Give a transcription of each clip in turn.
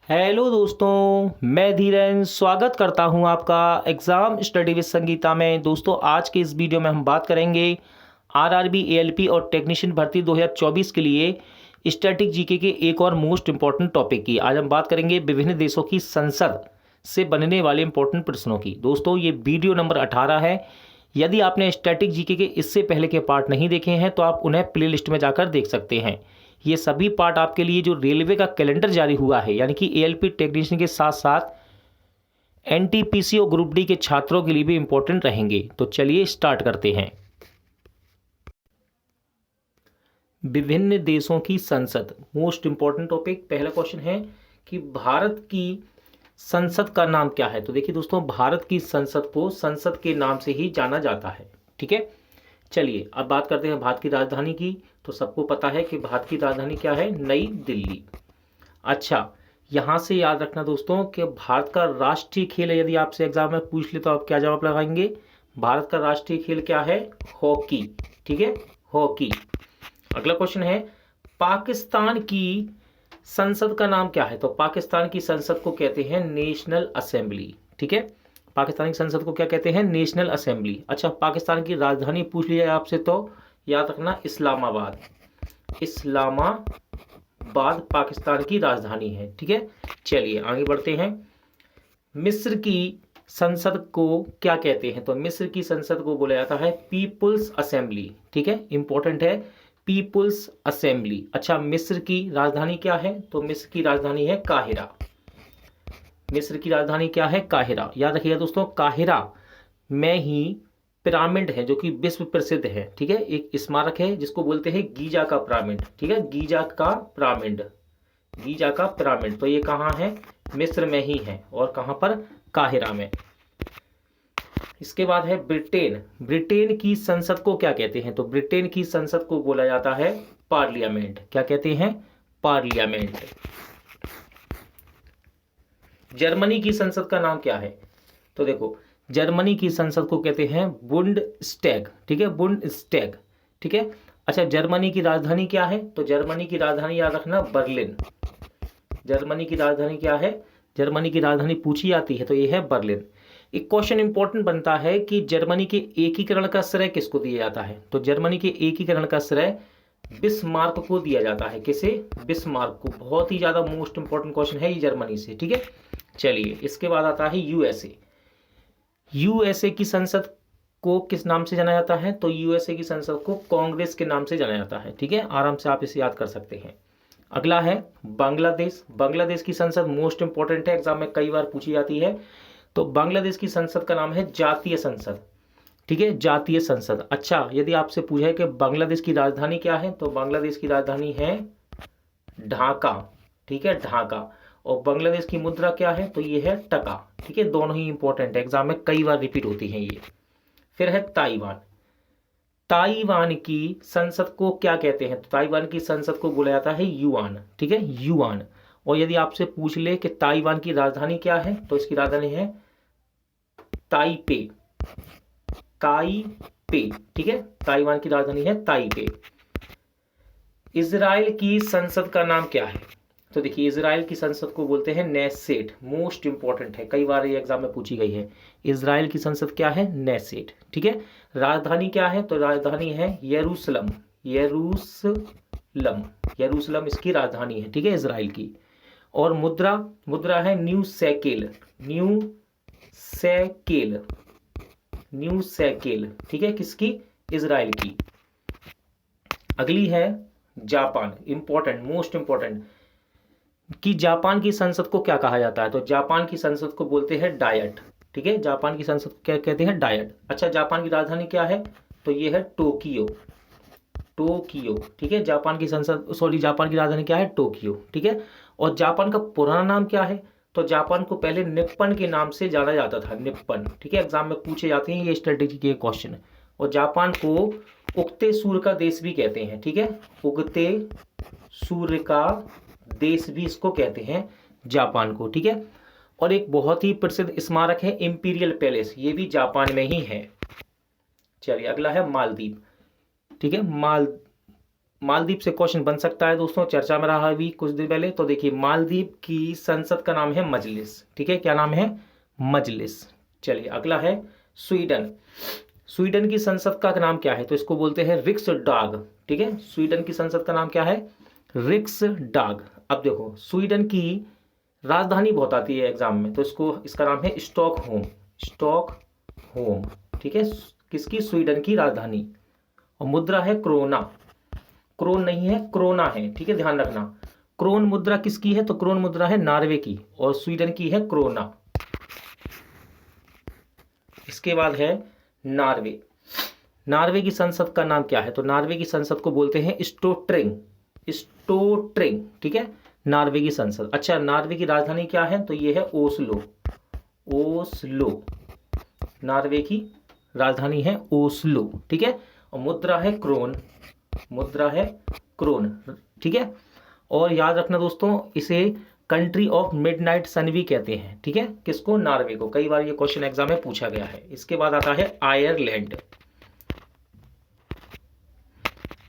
Hello दोस्तों, मैं धीरेन स्वागत करता हूं आपका एग्ज़ाम स्टडी विद संगीता में। दोस्तों, आज के इस वीडियो में हम बात करेंगे आरआरबी, एएलपी और टेक्नीशियन भर्ती 2024 के लिए स्टैटिक जीके के एक और मोस्ट इम्पॉर्टेंट टॉपिक की। आज हम बात करेंगे विभिन्न देशों की संसद से बनने वाले इंपॉर्टेंट प्रश्नों की। दोस्तों, ये वीडियो नंबर 18 है। यदि आपने स्टैटिक जीके के इससे पहले के पार्ट नहीं देखे हैं तो आप उन्हें प्लेलिस्ट में जाकर देख सकते हैं। ये सभी पार्ट आपके लिए जो रेलवे का कैलेंडर जारी हुआ है, यानी कि एएलपी टेक्नीशियन के साथ साथ एनटीपीसी और ग्रुप डी के छात्रों के लिए भी इंपॉर्टेंट रहेंगे। तो चलिए स्टार्ट करते हैं। विभिन्न देशों की संसद, मोस्ट इंपॉर्टेंट टॉपिक। पहला क्वेश्चन है कि भारत की संसद का नाम क्या है। तो देखिए दोस्तों, भारत की संसद को संसद के नाम से ही जाना जाता है। ठीक है, चलिए अब बात करते हैं भारत की राजधानी की। तो सबको पता है कि भारत की राजधानी क्या है, नई दिल्ली। अच्छा, यहाँ से याद रखना दोस्तों कि भारत का राष्ट्रीय खेल है। यदि आपसे एग्जाम में पूछ ले तो आप क्या जवाब लगाएंगे? भारत का राष्ट्रीय खेल क्या है? हॉकी। ठीक है, हॉकी। अगला क्वेश्चन है, पाकिस्तान की संसद का नाम क्या है। तो पाकिस्तान की संसद को कहते हैं नेशनल असेंबली। ठीक है, पाकिस्तान की संसद को क्या कहते हैं? National assembly. अच्छा, पाकिस्तान की राजधानी पूछ लिया आपसे तो याद रखना इस्लामाबाद। इस्लामाबाद पाकिस्तान की राजधानी है। ठीक है, चलिए आगे बढ़ते हैं। मिस्र की संसद को क्या कहते हैं? तो मिस्र की संसद को बोला जाता है पीपुल्स असेंबली। ठीक है, इंपॉर्टेंट है, पीपुल्स असेंबली। अच्छा, मिस्र की राजधानी क्या है? तो मिस्र की राजधानी है काहिरा। मिस्र की राजधानी क्या है? काहिरा। याद रखिएगा दोस्तों, काहिरा में ही पिरामिड है जो कि विश्व प्रसिद्ध है। ठीक है, एक स्मारक है जिसको बोलते हैं गीजा का पिरामिड। ठीक है, गीजा का पिरामिड, गीजा का पिरामिड। तो ये कहाँ है? मिस्र में ही है। और कहाँ पर? काहिरा में। इसके बाद है ब्रिटेन। ब्रिटेन की संसद को क्या कहते हैं? तो ब्रिटेन की संसद को बोला जाता है पार्लियामेंट। क्या कहते हैं? पार्लियामेंट। जर्मनी की संसद का नाम क्या है? तो देखो, जर्मनी की संसद को कहते हैं बुंडस्टैग। ठीक है, बुंडस्टैग। ठीक है, अच्छा, जर्मनी की राजधानी क्या है? तो जर्मनी की राजधानी याद रखना बर्लिन। जर्मनी की राजधानी क्या है? जर्मनी की राजधानी पूछी जाती है तो ये है बर्लिन। एक क्वेश्चन इंपॉर्टेंट बनता है कि जर्मनी के एकीकरण का श्रेय किसको दिया जाता है? तो जर्मनी के एकीकरण का श्रेय बिस्मार्क को दिया जाता है। किसे? बिस्मार्क को। बहुत ही ज्यादा मोस्ट इंपॉर्टेंट क्वेश्चन है ये जर्मनी से। ठीक है, चलिए इसके बाद आता है यूएसए। यूएसए की संसद को किस नाम से जाना जाता है? तो यूएसए की संसद को कांग्रेस के नाम से जाना जाता है। ठीक है, आराम से आप इसे याद कर सकते हैं। अगला है बांग्लादेश। बांग्लादेश की संसद मोस्ट इंपॉर्टेंट है, एग्जाम में कई बार पूछी जाती है। तो बांग्लादेश की संसद का नाम है जातीय संसद। ठीक है, जातीय संसद। अच्छा, यदि आपसे पूछा है कि बांग्लादेश की राजधानी क्या है, तो बांग्लादेश की राजधानी है ढाका। ठीक है, ढाका। और बांग्लादेश की मुद्रा क्या है? तो ये है टका। ठीक है, दोनों ही इंपॉर्टेंट है, एग्जाम में कई बार रिपीट होती हैं ये। फिर है ताइवान। ताइवान की संसद को क्या कहते हैं? तो ताइवान की संसद को बोला जाता है युआन। ठीक है, युआन। और यदि आपसे पूछ ले कि ताइवान की राजधानी क्या है, तो इसकी राजधानी है ताइपे। ताइपे। ठीक है, ताइवान की राजधानी है ताइपे। इजराइल की संसद का नाम क्या है? तो देखिए, इजराइल की संसद को बोलते हैं नेसेट। मोस्ट इंपॉर्टेंट है, कई बार ये एग्जाम में पूछी गई है। इजराइल की संसद क्या है? नेसेट। ठीक है, राजधानी क्या है? तो राजधानी है यरूशलेम। यरूशलेम, यरूशलेम इसकी राजधानी है। ठीक है, इजराइल की। और मुद्रा, मुद्रा है new cycle. New cycle, new cycle. ठीक है, किसकी? इजराइल की। अगली है जापान। इंपॉर्टेंट, मोस्ट इंपॉर्टेंट, कि जापान की संसद को क्या कहा जाता है? तो जापान की संसद को बोलते हैं डायट। ठीक है, जापान की संसद को क्या कहते हैं? डायट। अच्छा, जापान की राजधानी क्या है? तो ये है टोक्यो। टोक्यो। ठीक है, जापान की संसद, सॉरी, जापान की राजधानी क्या है? टोक्यो। ठीक है, और जापान का पुराना नाम क्या है? तो जापान को पहले निप्पन के नाम से जाना जाता था, निप्पन। ठीक है, एग्जाम में पूछे जाते हैं ये स्ट्रेटेजी के क्वेश्चन। और जापान को उगते सूर्य का देश भी कहते हैं। ठीक है, उगते सूर्य का देश भी इसको कहते हैं, जापान को। ठीक है, और एक बहुत ही प्रसिद्ध स्मारक है इंपीरियल पैलेस, ये भी जापान में ही है। चलिए अगला है मालदीव। ठीक है, मालदीव से क्वेश्चन बन सकता है दोस्तों, चर्चा में रहा अभी कुछ दिन पहले। तो देखिए मालदीव की संसद का नाम है मजलिस, ठीक है, क्या नाम है, मजलिस। चलिए अगला है स्वीडन। स्वीडन की संसद का नाम क्या है, तो इसको बोलते हैं रिक्सडाग, ठीक है। स्वीडन की संसद का नाम क्या है, रिक्सडाग। अब देखो स्वीडन की राजधानी बहुत आती है एग्जाम में, तो इसका नाम है स्टॉकहोम, स्टॉकहोम, ठीक है, किसकी, स्वीडन की राजधानी। और मुद्रा है क्रोना, क्रोन नहीं है क्रोना है, ठीक है, ध्यान रखना। क्रोन मुद्रा किसकी है, तो क्रोन मुद्रा है नॉर्वे की और स्वीडन की है क्रोना। इसके बाद है नॉर्वे। नॉर्वे की संसद का नाम क्या है, तो नॉर्वे की संसद को बोलते हैं स्टोट्रिंग, स्टोट्रिंग, ठीक है, नॉर्वे की संसद। अच्छा नॉर्वे की राजधानी क्या है, तो ये है ओस्लो, ओस्लो, नॉर्वे की राजधानी है ओस्लो, ठीक है। और मुद्रा है क्रोन, मुद्रा है क्रोन, ठीक है। और याद रखना दोस्तों इसे कंट्री ऑफ मिडनाइट सन भी कहते हैं, ठीक है, किसको, नॉर्वे को। कई बार ये क्वेश्चन एग्जाम में पूछा गया है। इसके बाद आता है आयरलैंड।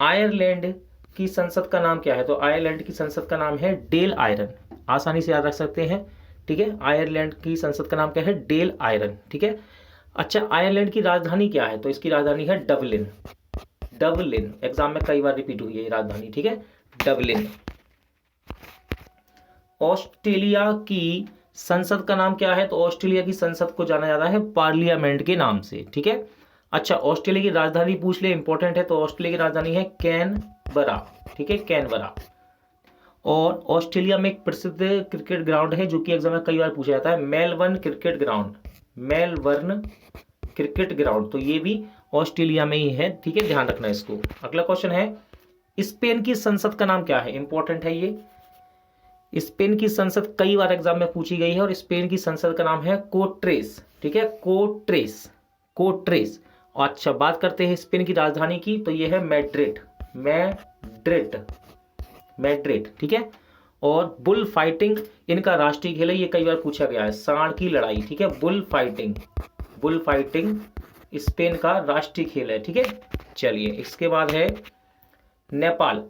आयरलैंड की संसद का नाम क्या है, तो आयरलैंड की संसद का नाम है डेल आयरन, आसानी से याद रख सकते हैं, ठीक है। आयरलैंड की संसद का नाम क्या है, डेल आयरन, ठीक है। अच्छा आयरलैंड की राजधानी क्या है, तो इसकी राजधानी है डबलिन, डबलिन, एग्जाम में कई बार रिपीट हुई है ये राजधानी, ठीक है, डबलिन। ऑस्ट्रेलिया की संसद का नाम क्या है, तो ऑस्ट्रेलिया की संसद को जाना जाता है पार्लियामेंट के नाम से, ठीक है। अच्छा ऑस्ट्रेलिया की राजधानी पूछ ले, इंपॉर्टेंट है, तो ऑस्ट्रेलिया की राजधानी है कैनबरा, ठीक है, कैनबरा। और ऑस्ट्रेलिया में एक प्रसिद्ध क्रिकेट ग्राउंड है जो कि एग्जाम में कई बार पूछा जाता है, Melbourne cricket ground, Melbourne cricket ground, तो ये भी ऑस्ट्रेलिया में ही है, ठीक है, ध्यान रखना इसको। अगला क्वेश्चन है स्पेन की संसद का नाम क्या है, इंपॉर्टेंट है ये। स्पेन की संसद कई बार एग्जाम में पूछी गई है और स्पेन की संसद का नाम है कोट्रेस, ठीक है, कोट्रेस, कोट्रेस। अच्छा बात करते हैं स्पेन की राजधानी की, तो ये है मैड्रिड, मैड्रिड, मैड्रिड, ठीक है। और बुल फाइटिंग इनका राष्ट्रीय खेल है, ये कई बार पूछा गया है, सांड की लड़ाई, ठीक है, bull fighting, bull fighting Spain का राष्ट्रीय खेल है, ठीक है। चलिए इसके बाद है नेपाल,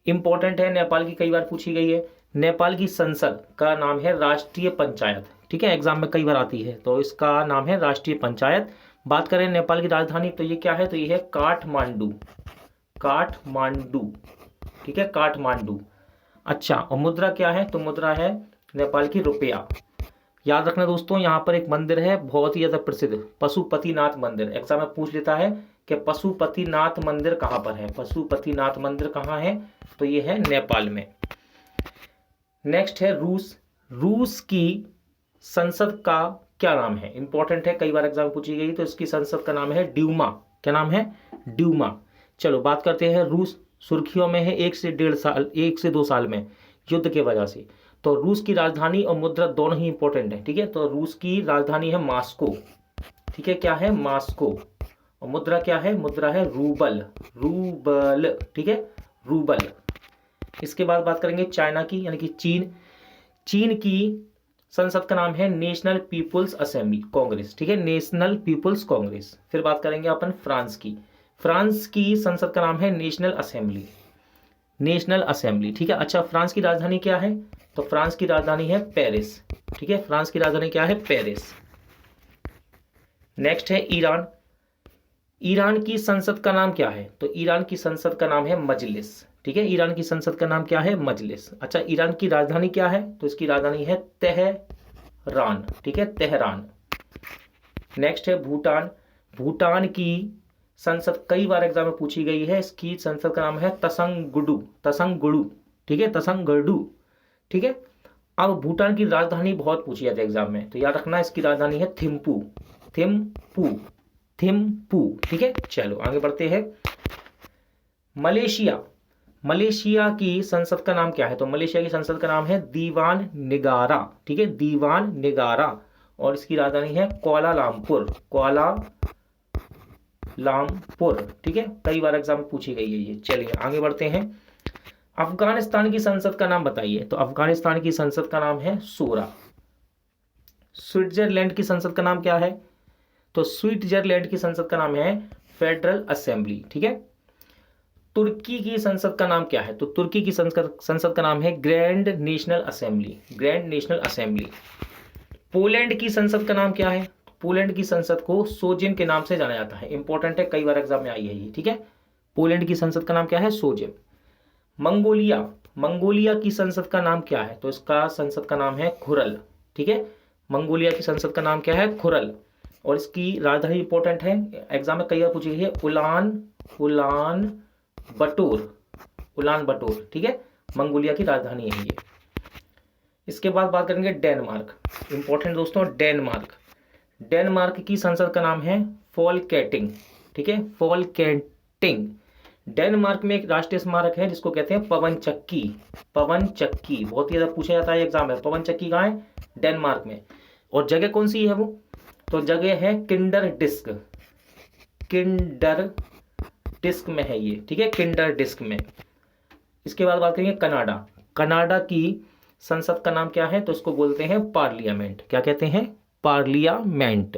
इंपॉर्टेंट है, नेपाल की कई बार पूछी गई है। नेपाल की संसद का नाम है राष्ट्रीय पंचायत, ठीक है, एग्जाम में कई बार आती है, तो इसका नाम है राष्ट्रीय पंचायत। बात करें नेपाल की राजधानी, तो ये क्या है, तो ये है काठमांडू, काठमांडू, ठीक है, काठमांडू। अच्छा और मुद्रा क्या है, तो मुद्रा है नेपाल की रुपया। याद रखना दोस्तों यहाँ पर एक मंदिर है बहुत ही ज्यादा प्रसिद्ध, पशुपतिनाथ मंदिर, एग्जाम में पूछ लेता है कि पशुपतिनाथ मंदिर कहाँ पर है, पशुपतिनाथ मंदिर कहाँ है, तो ये है नेपाल में। नेक्स्ट है रूस। रूस की संसद का क्या नाम है, इंपॉर्टेंट है, कई बार एग्जाम पूछी गई, तो इसकी संसद का नाम है ड्यूमा, क्या नाम है, ड्यूमा। चलो बात करते हैं रूस सुर्खियों में है 1 से 1.5 साल, 1 से 2 साल में युद्ध के वजह से। तो रूस की राजधानी और मुद्रा दोनों ही इंपॉर्टेंट है, ठीक है। तो रूस की राजधानी है मॉस्को, ठीक है, क्या है, मॉस्को। और मुद्रा क्या है, मुद्रा है रूबल, रूबल, ठीक है, रूबल। इसके बाद बात करेंगे चाइना की, यानी कि चीन। चीन की संसद का नाम है नेशनल पीपुल्स असेंबली कांग्रेस, ठीक है, नेशनल पीपुल्स कांग्रेस। फिर बात करेंगे अपन फ्रांस की। फ्रांस की संसद का नाम है नेशनल असेंबली, नेशनल असेंबली, ठीक है। अच्छा फ्रांस की राजधानी क्या है, तो फ्रांस की राजधानी है पेरिस, ठीक है, फ्रांस की राजधानी क्या है, पेरिस। नेक्स्ट है ईरान। ईरान की संसद का नाम क्या है, तो ईरान की संसद का नाम है मजलिस, ठीक है, ईरान की संसद का नाम क्या है, मजलिस। अच्छा ईरान की राजधानी क्या है, तो इसकी राजधानी है तेहरान, ठीक है, तेहरान। नेक्स्ट है भूटान। भूटान की संसद कई बार एग्जाम में पूछी गई है, इसकी संसद का नाम है तसंगगुडू, तसंगगुडू, ठीक है, तसंगगुडू, ठीक है। अब भूटान की राजधानी बहुत पूछी जाती है एग्जाम में, तो याद रखना इसकी राजधानी है थिम्पू, थिम्पू, थिम्पू, ठीक है। चलो आगे बढ़ते हैं। मलेशिया। मलेशिया की संसद का नाम क्या है, तो मलेशिया की संसद का नाम है दीवान निगारा, ठीक है, दीवान निगारा। और इसकी राजधानी है कुआलालंपुर, कुआलालंपुर, ठीक है, कई बार एग्जाम में पूछी गई है ये। चलिए आगे बढ़ते हैं। अफगानिस्तान की संसद का नाम बताइए, तो अफगानिस्तान की संसद का नाम है शूरा। स्विट्जरलैंड की संसद का नाम क्या है, तो स्विट्जरलैंड की संसद का नाम है फेडरल असेंबली, ठीक है। तुर्की की संसद का नाम क्या है? तो तुर्की की संसद का नाम है grand national assembly, grand national assembly. Poland की संसद का नाम क्या है? पोलैंड की संसद को सोजिम के नाम से जाना जाता है। इंपॉर्टेंट है, कई बार एग्जाम में आई है ये, ठीक है। पोलैंड की संसद का नाम क्या है? सोजिम। मंगोलिया, मंगोलिया की संसद का नाम क्या है? तो इसका संसद का नाम है खुरल, ठीक है। मंगोलिया की संसद का नाम क्या है? खुरल। और इसकी राजधानी इंपॉर्टेंट है, एग्जाम में कई बार पूछी गई है, उलान बटोर, उलान बटोर, ठीक है। मंगोलिया की राजधानी है ये। इसके बाद बात करेंगे डेनमार्क, इंपॉर्टेंट दोस्तों, डेनमार्क। डेनमार्क की संसद का नाम है फॉलकेटिंग, ठीक है, फॉलकेटिंग। डेनमार्क में एक राष्ट्रीय स्मारक है जिसको कहते हैं पवन चक्की, पवन चक्की, बहुत ही ज्यादा पूछा जाता है एग्जाम में। पवन चक्की कहाँ है? डेनमार्क में। और जगह कौन सी है वो? तो जगह है किंडर डिस्क, किंडर डिस्क में है ये, ठीक है, किंडर डिस्क में। इसके बाद बात करेंगे कनाडा। कनाडा की संसद का नाम क्या है? तो इसको बोलते हैं पार्लियामेंट। क्या कहते हैं? पार्लियामेंट।